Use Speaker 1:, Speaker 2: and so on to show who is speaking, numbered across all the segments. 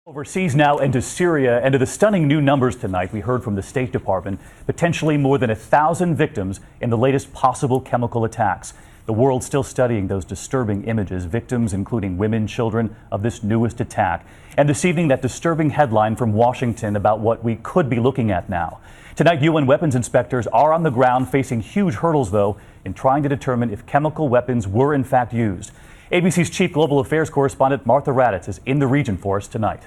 Speaker 1: Overseas now into Syria and to the stunning new numbers tonight. We heard from the State Department, potentially more than 1,000 victims in the latest possible chemical attacks. The world's still studying those disturbing images, victims including women, children of this newest attack. And this evening, that disturbing headline from Washington about what we could be looking at now. Tonight, UN weapons inspectors are on the ground facing huge hurdles, though, in trying to determine if chemical weapons were in fact used. ABC's chief global affairs correspondent Martha Raddatz is in the region for us tonight.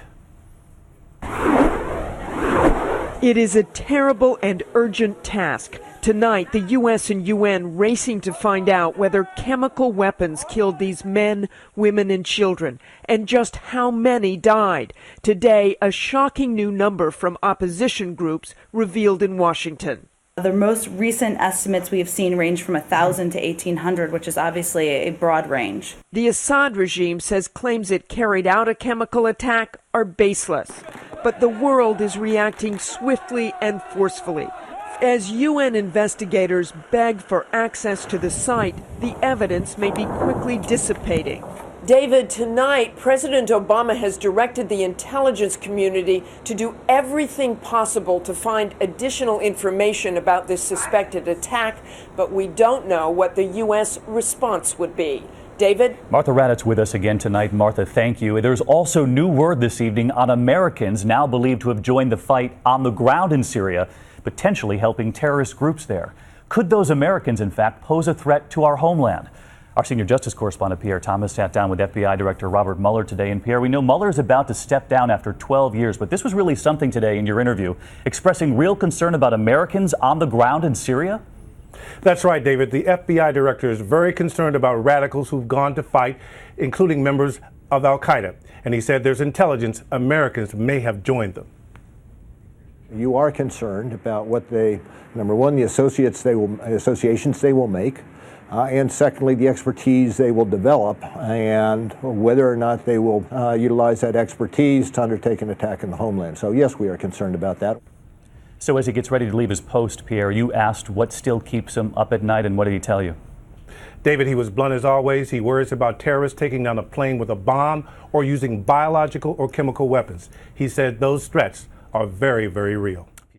Speaker 2: It is a terrible and urgent task. Tonight, the U.S. and UN racing to find out whether chemical weapons killed these men, women, and children, and just how many died. Today, a shocking new number from opposition groups revealed in Washington.
Speaker 3: The most recent estimates we have seen range from 1,000 to 1,800, which is obviously a broad range.
Speaker 2: The Assad regime says claims it carried out a chemical attack are baseless. But the world is reacting swiftly and forcefully. As UN investigators beg for access to the site, the evidence may be quickly dissipating. David, tonight, President Obama has directed the intelligence community to do everything possible to find additional information about this suspected attack, but we don't know what the U.S. response would be. David?
Speaker 1: Martha Raddatz with us again tonight. Martha, thank you. There's also new word this evening on Americans now believed to have joined the fight on the ground in Syria, potentially helping terrorist groups there. Could those Americans, in fact, pose a threat to our homeland? Our senior justice correspondent Pierre Thomas sat down with FBI Director Robert Mueller today. And Pierre, we know Mueller is about to step down after 12 years, but this was really something today in your interview, expressing real concern about Americans on the ground in Syria?
Speaker 4: That's right, David. The FBI director is very concerned about radicals who've gone to fight, including members of Al-Qaeda. And he said there's intelligence Americans may have joined them.
Speaker 5: You are concerned about what number one, the associations they will make, and secondly, the expertise they will develop, and whether or not they will utilize that expertise to undertake an attack in the homeland. So yes, we are concerned about that.
Speaker 1: So as he gets ready to leave his post, Pierre, you asked what still keeps him up at night, and what did he tell you?
Speaker 4: David, he was blunt as always. He worries about terrorists taking down a plane with a bomb or using biological or chemical weapons. He said those threats are very, very real.